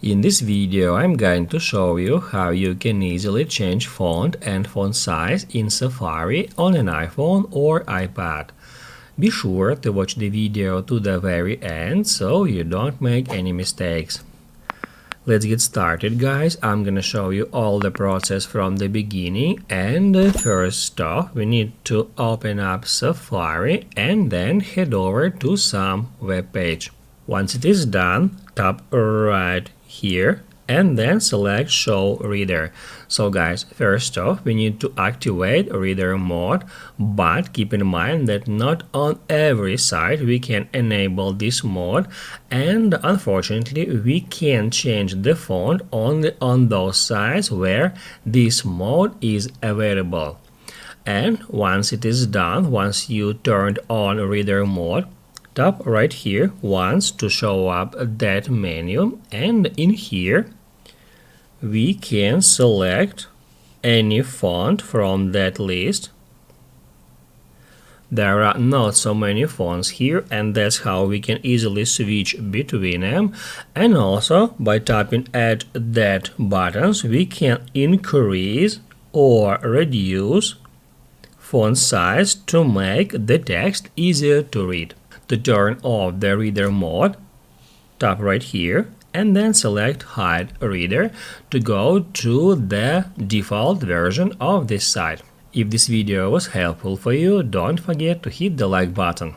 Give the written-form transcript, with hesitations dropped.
In this video, I'm going to show you how you can easily change font and font size in Safari on an iPhone or iPad. Be sure to watch the video to the very end so you don't make any mistakes. Let's get started, guys. I'm gonna show you all the process from the beginning, and first off we need to open up Safari and then head over to some web page. Once it is done, tap right here and then select Show Reader. So guys, first off we need to activate reader mode, but keep in mind that not on every site we can enable this mode, and unfortunately we can change the font only on those sites where this mode is available. And once it is done, once you turned on reader mode, tap right here once to show up that menu, and in here we can select any font from that list. There are not so many fonts here, and that's how we can easily switch between them. And also by tapping at that buttons we can increase or reduce font size to make the text easier to read. To turn off the reader mode, tap right here and then select Hide Reader to go to the default version of this site. If this video was helpful for you, don't forget to hit the like button.